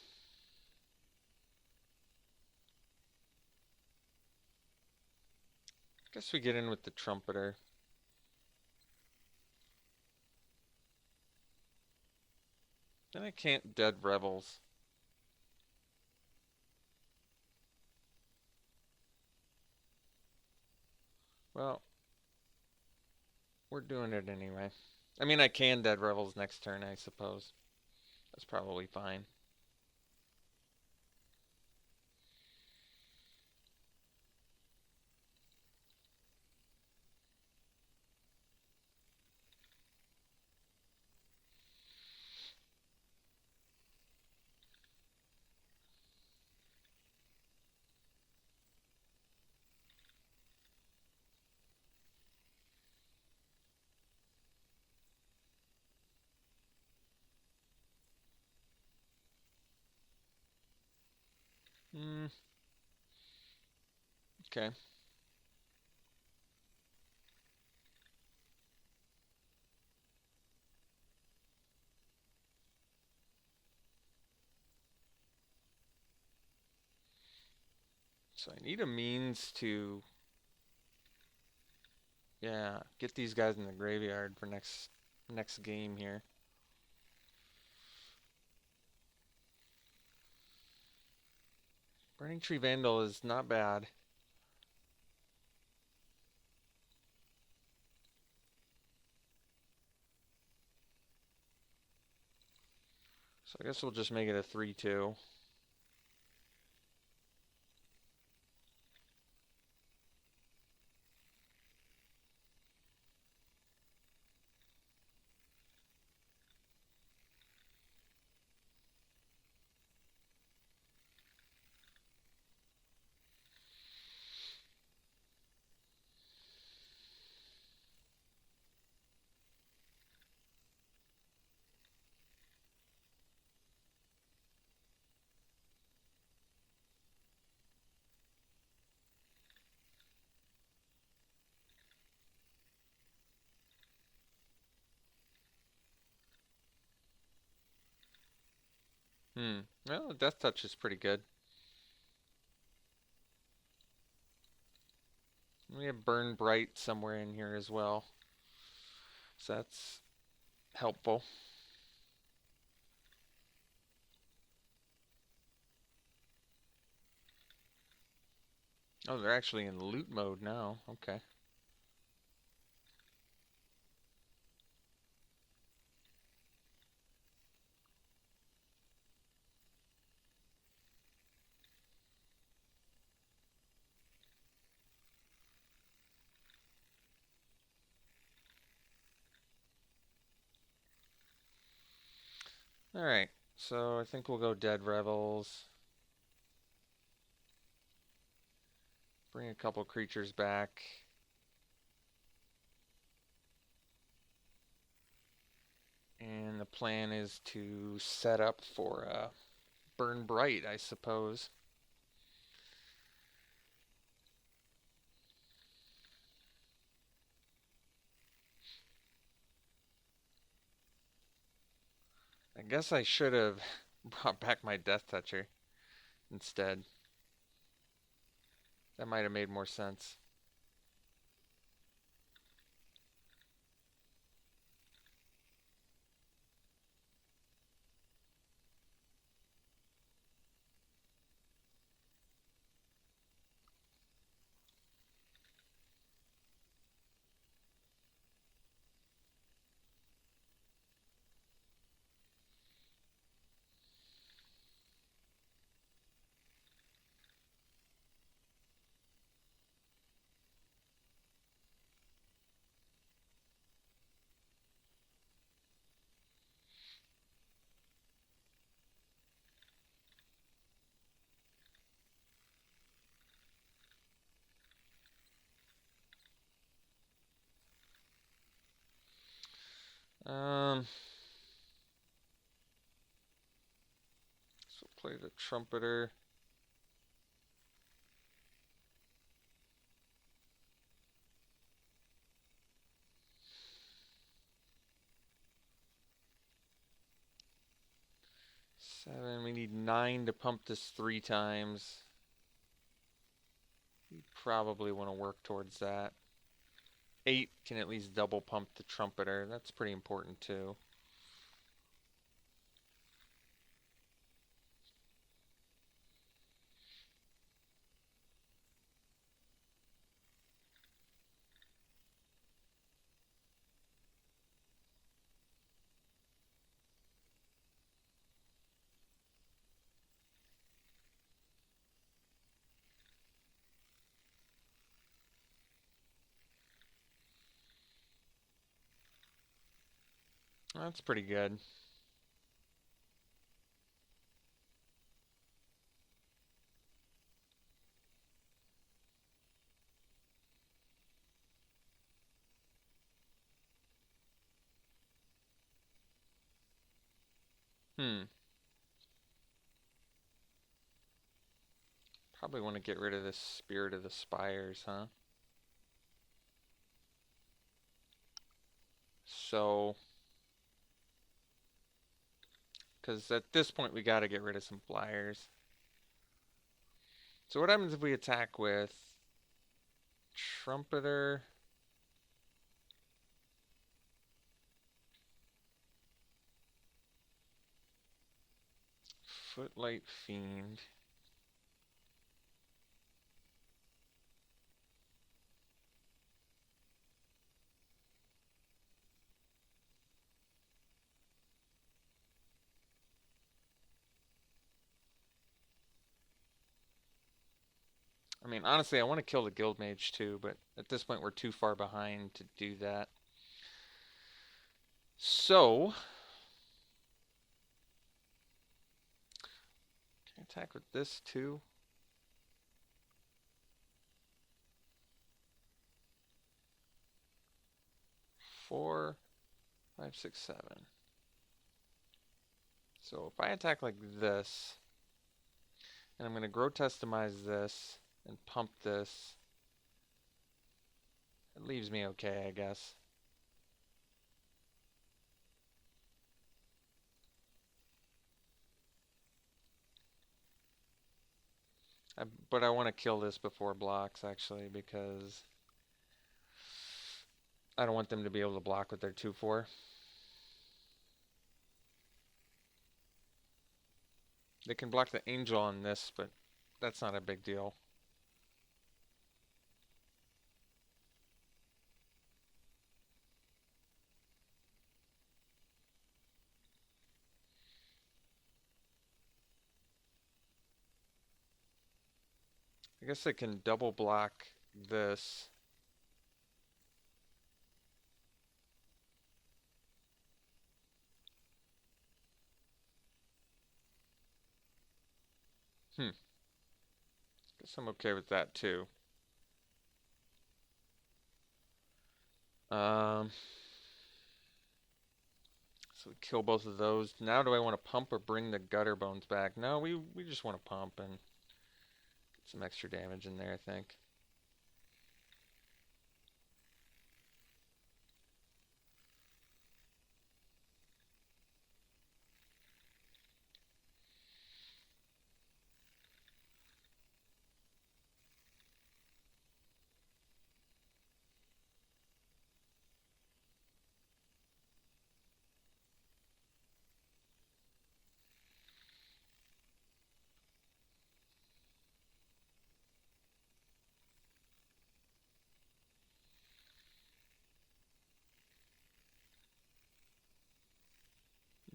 I guess we get in with the Trumpeter. Then I can't Dead Revels. Well, we're doing it anyway. I mean, I can Dead Revels next turn, I suppose. That's probably fine. Hmm. Okay. So I need a means to, yeah, get these guys in the graveyard for next game here. Burning Tree Vandal is not bad. So I guess we'll just make it a 3-2. Well, Death Touch is pretty good. We have Burn Bright somewhere in here as well. So that's helpful. Oh, they're actually in loot mode now. Okay. Alright. So I think we'll go Dead Revels. Bring a couple creatures back. And the plan is to set up for burn bright, I suppose. I guess I should have brought back my Death Toucher instead. That might have made more sense. Um, so play the Trumpeter. Seven. We need 9 to pump this 3 times. We probably want to work towards that. 8 can at least double pump the Trumpeter. That's pretty important too. That's pretty good. Probably want to get rid of this Spirit of the Spires, huh? So, because at this point we got to get rid of some flyers. So what happens if we attack with Trumpeter? Footlight Fiend. I mean, honestly, I want to kill the Guild Mage too, but at this point we're too far behind to do that. So, can I attack with this too? 4, 5, 6, 7. So if I attack like this, and I'm going to Grotestimize this and pump this, it leaves me okay, I guess. But I want to kill this before blocks, actually, because I don't want them to be able to block with their 2/4. They can block the Angel on this, but that's not a big deal. I guess they can double block this. Guess I'm okay with that too. So So we kill both of those. Now do I want to pump or bring the gutter bones back? No, we just want to pump and get some extra damage in there, I think.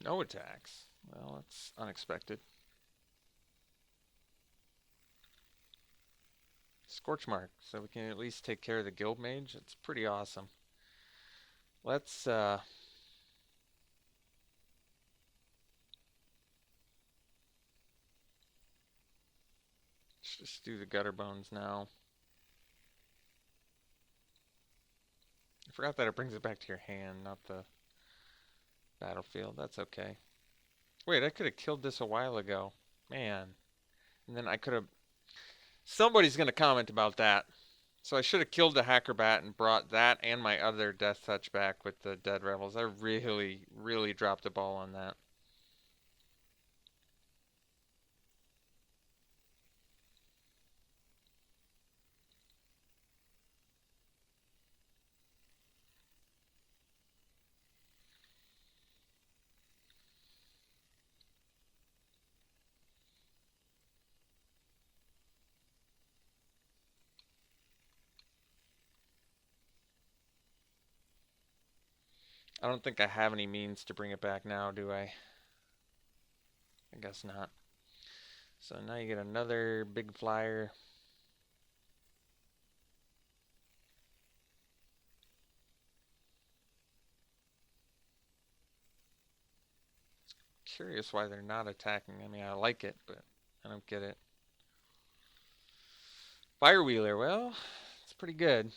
No attacks. Well, that's unexpected. Scorch Mark, so we can at least take care of the Guild Mage. It's pretty awesome. Let's just do the gutter bones now. I forgot that it brings it back to your hand, not the battlefield. That's okay. Wait, I could have killed this a while ago. Man. And then I could have... Somebody's going to comment about that. So I should have killed the Hacker Bat and brought that and my other Death Touch back with the Dead Rebels. I really, really dropped the ball on that. I don't think I have any means to bring it back now, do I? I guess not. So now you get another big flyer. Curious why they're not attacking. I mean, I like it, but I don't get it. Firewheeler, well, it's pretty good.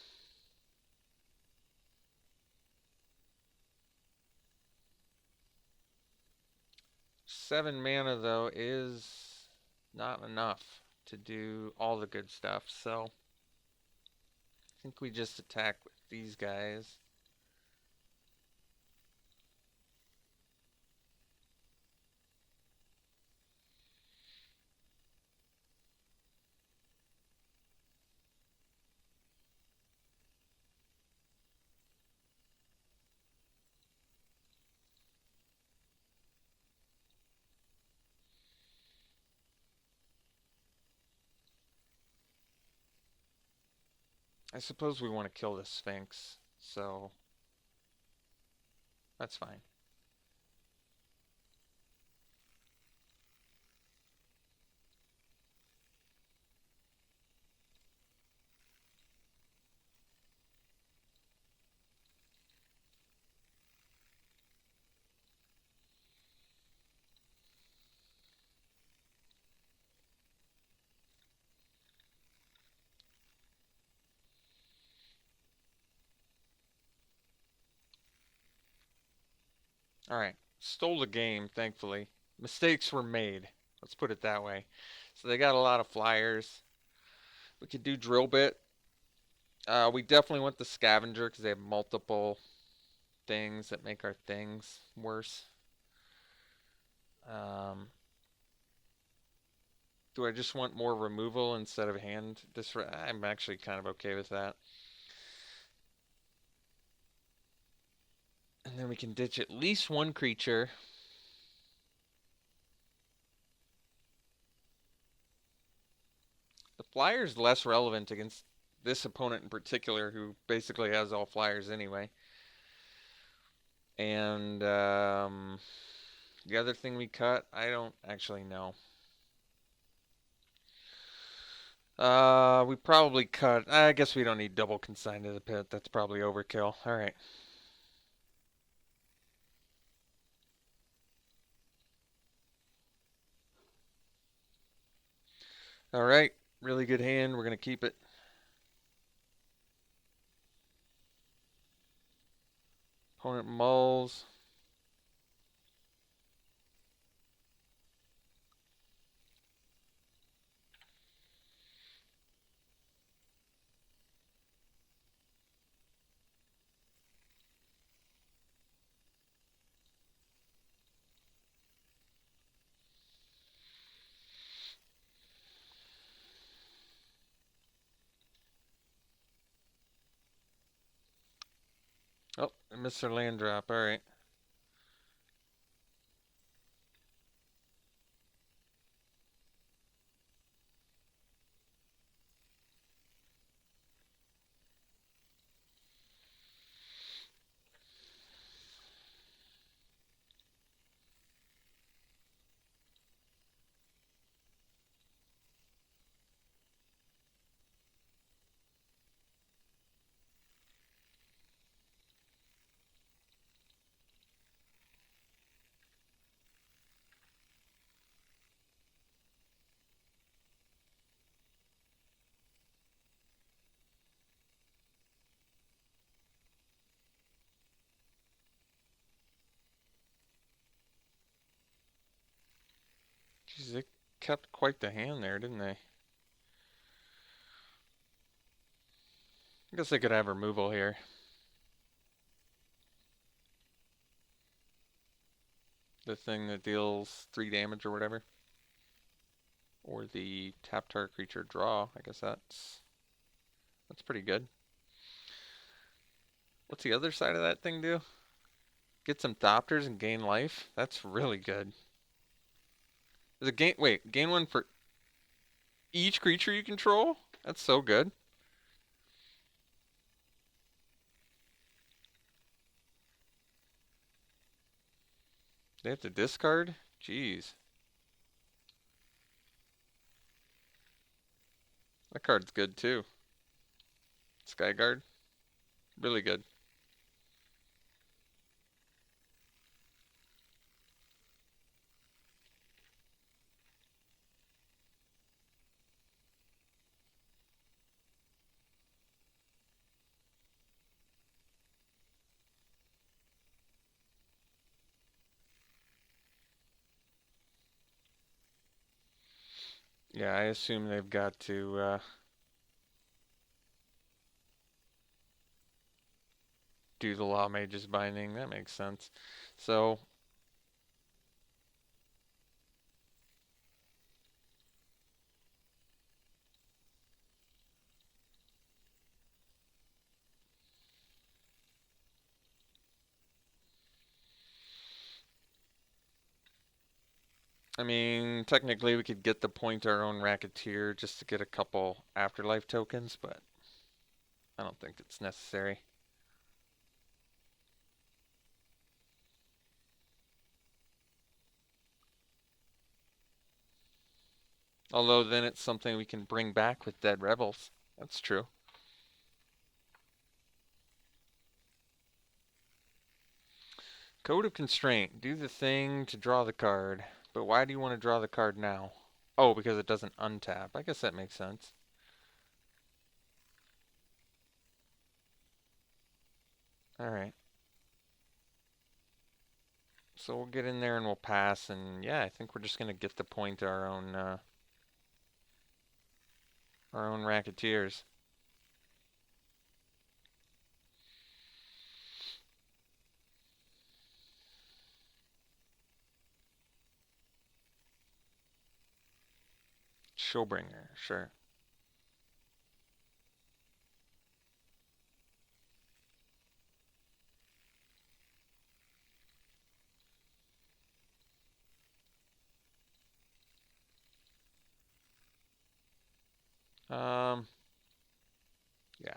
Seven mana, though, is not enough to do all the good stuff, so I think we just attack with these guys. I suppose we want to kill the Sphinx, so that's fine. Alright, stole the game, thankfully. Mistakes were made, let's put it that way. So they got a lot of flyers. We could do Drill Bit. We definitely want the Scavenger because they have multiple things that make our things worse. Um, do I just want more removal instead of hand? I'm actually kind of okay with that. And then we can ditch at least one creature. The flyer's less relevant against this opponent in particular, who basically has all flyers anyway. And the other thing we cut, I don't actually know. We probably cut. I guess we don't need double consign to the pit. That's probably overkill. All right. All right. Really good hand. We're gonna keep it. Opponent mulls. Oh, I missed her land drop. All right. Jeez, they kept quite the hand there, didn't they? I guess they could have removal here. The thing that deals 3 damage or whatever. Or the tap target creature draw. I guess that's pretty good. What's the other side of that thing do? Get some Thopters and gain life? That's really good. Is it gain 1 for each creature you control? That's so good. They have to discard? Jeez. That card's good too. Skyguard. Really good. Yeah, I assume they've got to do the Law Mage's Binding. That makes sense. So, I mean, technically we could get the point our own Racketeer just to get a couple Afterlife tokens, but I don't think it's necessary. Although then it's something we can bring back with Dead Rebels. That's true. Code of Constraint. Do the thing to draw the card. But why do you want to draw the card now? Oh, because it doesn't untap. I guess that makes sense. Alright. So we'll get in there and we'll pass, and yeah, I think we're just gonna get the point to our own Racketeers. Showbringer, sure. Um, yeah.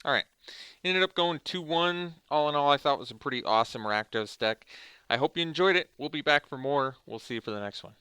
Alright. Ended up going 2-1. All in all, I thought it was a pretty awesome Rakdos deck. I hope you enjoyed it. We'll be back for more. We'll see you for the next one.